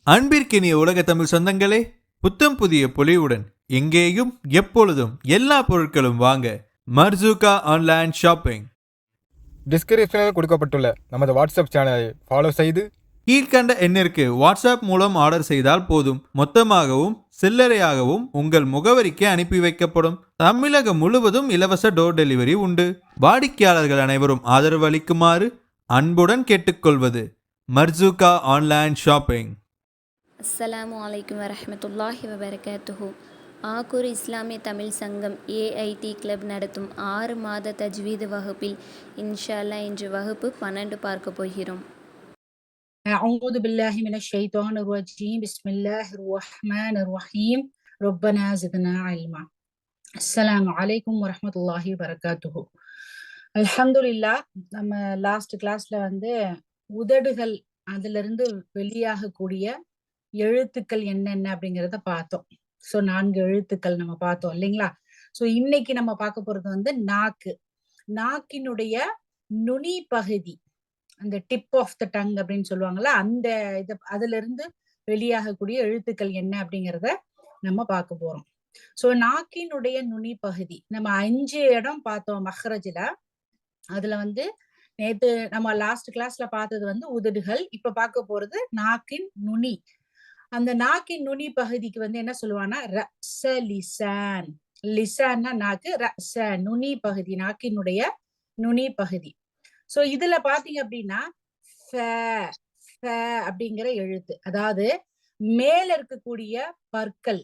அன்பிற்கினிய உலக தமிழ் சொந்தங்களே, புத்தம் புதிய பொலிவுடன் எங்கேயும் எப்பொழுதும் எல்லா பொருட்களும் வாங்க மர்சூகா ஆன்லைன் ஷாப்பிங். டிஸ்கிரிப்ஷனில் கொடுக்கப்பட்டுள்ள நமது வாட்ஸ்அப் சேனலை ஃபாலோ செய்து கீழ்கண்ட எண்ணிற்கு வாட்ஸ்அப் மூலம் ஆர்டர் செய்தால் போதும், மொத்தமாகவும் சில்லறையாகவும் உங்கள் முகவரிக்கு அனுப்பி வைக்கப்படும். தமிழகம் முழுவதும் இலவச டோர் டெலிவரி உண்டு. வாடிக்கையாளர்கள் அனைவரும் ஆதரவு அளிக்குமாறு அன்புடன் கேட்டுக்கொள்வது மர்சூகா ஆன்லைன் ஷாப்பிங். அஸ்ஸலாமு அலைக்கும் வரஹ்மத்துல்லாஹி வபரகாத்துஹு. ஆக்கூர் இஸ்லாமிய தமிழ் சங்கம் ஏஐடி கிளப் நடத்தும் 6 மாத தஜ்வீது வகுப்பில் இன்ஷா அல்லாஹ் இன்று வகுப்பு 12 பார்க்க போகிறோம். أعوذ بالله من الشيطان الرجيم بسم الله الرحمن الرحيم ربنا زدنا علما. السلام عليكم ورحمة الله وبركاته. அல்ஹம்துலில்லாஹ். நம்ம லாஸ்ட் கிளாஸ்ல உதடுகள் அதுல இருந்து வெளியாகக்கூடிய எழுத்துக்கள் என்னென்ன அப்படிங்கிறத பார்த்தோம். சோ 4 எழுத்துக்கள் நம்ம பார்த்தோம் இல்லைங்களா? சோ இன்னைக்கு நம்ம பார்க்க போறது நாக்கு. நாக்கினுடைய நுனி பகுதி, அந்த டிப் ஆஃப் த டங் அப்படின்னு சொல்லுவாங்கல்ல, அந்த இது அதுல இருந்து வெளியாகக்கூடிய எழுத்துக்கள் என்ன அப்படிங்கிறத நம்ம பார்க்க போறோம். சோ நாக்கினுடைய நுனி பகுதி நம்ம 5 இடம் பார்த்தோம் மஹ்ரஜ்ல. அதுல நேத்து நம்ம லாஸ்ட் கிளாஸ்ல பார்த்தது உதடுகள். இப்ப பார்க்க போறது நாக்கின் நுனி. அந்த நாக்கின் நுனி பகுதிக்கு என்ன சொல்லுவாங்கன்னா ரஸ லிசான். லிசான்னா நாக்கு, ரஸ நுனி பகுதி, நாக்கினுடைய நுனி பகுதி. சோ இதுல பாத்தீங்க அப்படின்னா அப்படிங்கிற எழுத்து, அதாவது மேல இருக்கக்கூடிய பற்கள்.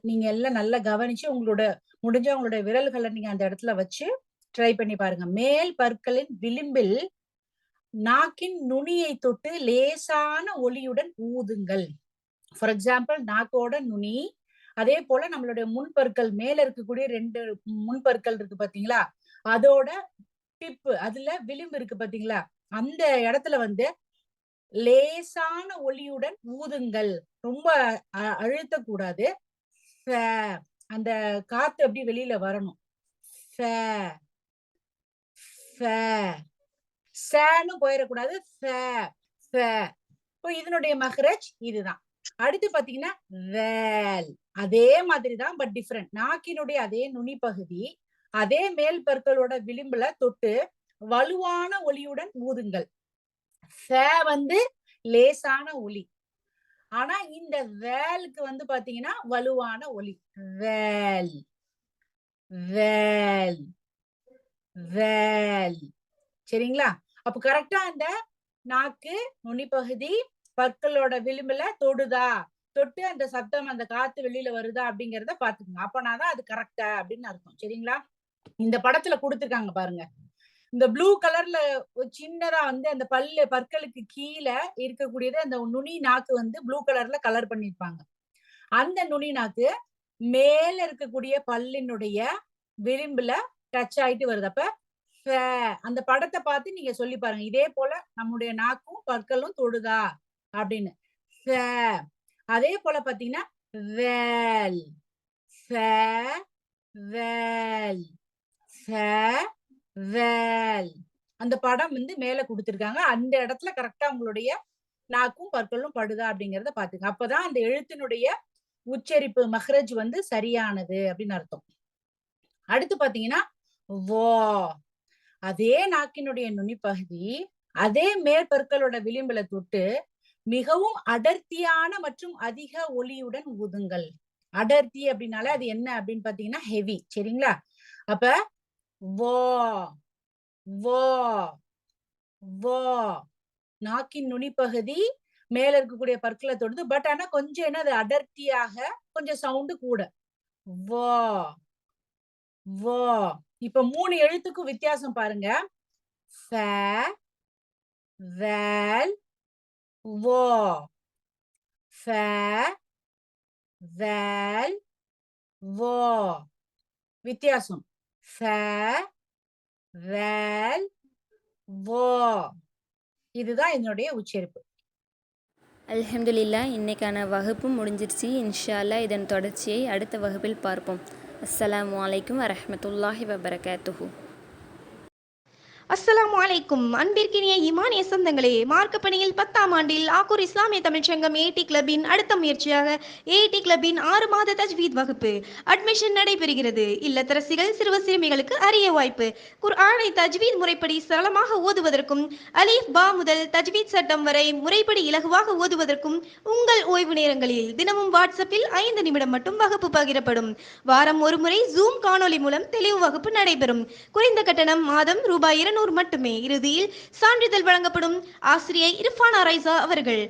நீங்க எல்லாம் நல்லா கவனிச்சு உங்களோட விரல்களை நீங்க அந்த இடத்துல வச்சு ட்ரை பண்ணி பாருங்க. மேல் பற்களின் விளிம்பில் நாக்கின் நுனியை தொட்டு லேசான ஒலியுடன் ஊதுங்கள். ஃபார் எக்ஸாம்பிள், நாக்கோட நுனி, அதே போல நம்மளுடைய முன்பற்கள், மேல இருக்கக்கூடிய 2 முன்பற்கள் இருக்கு பாத்தீங்களா, அதோட டிப்பு, அதுல விளிம்பு இருக்கு பாத்தீங்களா, அந்த இடத்துல லேசான ஒலியுடன் ஊதுங்கள். ரொம்ப அழுத்தக்கூடாது. அந்த காத்து அப்படி வெளியில வரணும். சேன்னு போயிடக்கூடாது. இதனுடைய மஹ்ரஜ் இதுதான். அடுத்து பாத்தீங்கன்னா வேல். அதே மாதிரிதான், பட் டிஃபரெண்ட். நாக்கினுடைய அதே நுனி பகுதி, அதே மேல் பற்களோட விளிம்புல தொட்டு வலுவான ஒலியுடன் ஊதுங்கள். லேசான ஒலி. ஆனா இந்த வேலுக்கு பாத்தீங்கன்னா வலுவான ஒலி. வேல் வேல் வேல். சரிங்களா? அப்ப கரெக்டா அந்த நாக்கு நுனிப்பகுதி பற்களோட விளிம்புல தொட்டு அந்த சத்தம், அந்த காத்து வெளியில வருதா அப்படிங்கறத பாத்துக்கோங்க. அப்பனாதான் அது கரெக்டா அப்படின்னு அர்த்தம். சரிங்களா? இந்த படத்துல கொடுத்துருக்காங்க பாருங்க. இந்த ப்ளூ கலர்ல சின்னதா அந்த பற்களுக்கு கீழே இருக்கக்கூடியது, அந்த நுனி நாக்கு ப்ளூ கலர்ல கலர் பண்ணிருப்பாங்க. அந்த நுனி நாக்கு மேல இருக்கக்கூடிய பல்லினுடைய விளிம்புல டச் ஆயிட்டு வருது. அப்ப அந்த படத்தை பார்த்து நீங்க சொல்லி பாருங்க. இதே போல நம்முடைய நாக்கும் பற்களும் தொடுதா அப்படின்னு. அதே போல பாத்தீங்கன்னா வேல் வேல் வேல். அந்த படம் மேல கொடுத்திருக்காங்க. அந்த இடத்துல கரெக்டா உங்களுடைய நாக்கும் பற்களும் படுதா அப்படிங்கறத பாத்துங்க. அப்பதான் அந்த எழுத்தினுடைய உச்சரிப்பு மஹ்ரஜ் சரியானது அப்படின்னு அர்த்தம். அடுத்து பாத்தீங்கன்னா வா. அதே நாக்கினுடைய நுனிப்பகுதி, அதே மேற்பற்களோட விளிம்புல தொட்டு மிகவும் அடர்த்தியான மற்றும் அதிக ஒலியுடன் ஊதுங்கள். அடர்த்தி அப்படின்னால அது என்ன அப்படின்னு பாத்தீங்கன்னா ஹெவி. சரிங்களா? அப்ப வா வா வா. நாக்கின் நுனிப்பகுதி மேல இருக்கக்கூடிய பற்களை தொடுது. பட் ஆனா கொஞ்சம் அது அடர்த்தியாக, கொஞ்சம் சவுண்டு கூட. வா வா. இப்ப 3 எழுத்துக்கும் வித்தியாசம் பாருங்க. வேல் வா. வேல் வா. வித்தியாசம். வேல் வா. இதுதான் என்னுடைய உச்சரிப்பு. அல்ஹம்துலில்லாஹ். இன்னைக்கான வகுப்பு முடிஞ்சிருச்சு. இன்ஷா அல்லாஹ் இதன் தொடர்ச்சியை அடுத்த வகுப்பில் பார்ப்போம். அஸ்ஸலாமு அலைக்கும் வரஹ்மத்துல்லாஹி வபரகாத்துஹு. அஸ்ஸலாமு அலைக்கும். அன்பிற்கினிய ஈமானிய சொந்தங்களே, மார்க்க பணியில் 10ஆம் ஆண்டில் ஆக்கூர் இஸ்லாமிய தமிழ்ச்சங்கம் ஏடி கிளப்பின் அடுத்த முயற்சியாக ஏடி கிளப்பின் 6 மாத தஜ்வீத் வகுப்பு அட்மிஷன் நடைபெறுகிறது. இல்லத்தரசிகள் சிறுவ சிறுமிகளுக்கு அரிய வாய்ப்பு. குர்ஆனை தஜ்வீத் முறைப்படி சரளமாக ஓதுவதற்கும் அலீஃப் பா முதல் தஜ்வீத் சட்டம் வரை முறைப்படி இலகுவாக ஓதுவதற்கும் உங்கள் ஓய்வு நேரங்களில் தினமும் வாட்ஸ்அப்பில் 5 நிமிடம் மட்டும் வகுப்பு பகிரப்படும். வாரம் ஒரு முறை ஜூம் காணொலி மூலம் தெளிவு வகுப்பு நடைபெறும். குறைந்த கட்டணம் மாதம் ரூபாய் 200 மட்டுமே. இறுதியில் சான்றிதழ் வழங்கப்படும். ஆசிரியை இர்ஃபானா ரைசா அவர்கள்.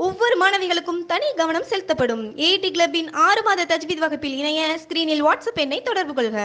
ஒவ்வொரு மாணவிகளுக்கும் தனி கவனம் செலுத்தப்படும். ஏடி கிளப்பின் 6 மாத தஜ்வீத் வகுப்பில் இணைய ஸ்கிரீனில் வாட்ஸ்அப் எண்ணை தொடர்பு கொள்க.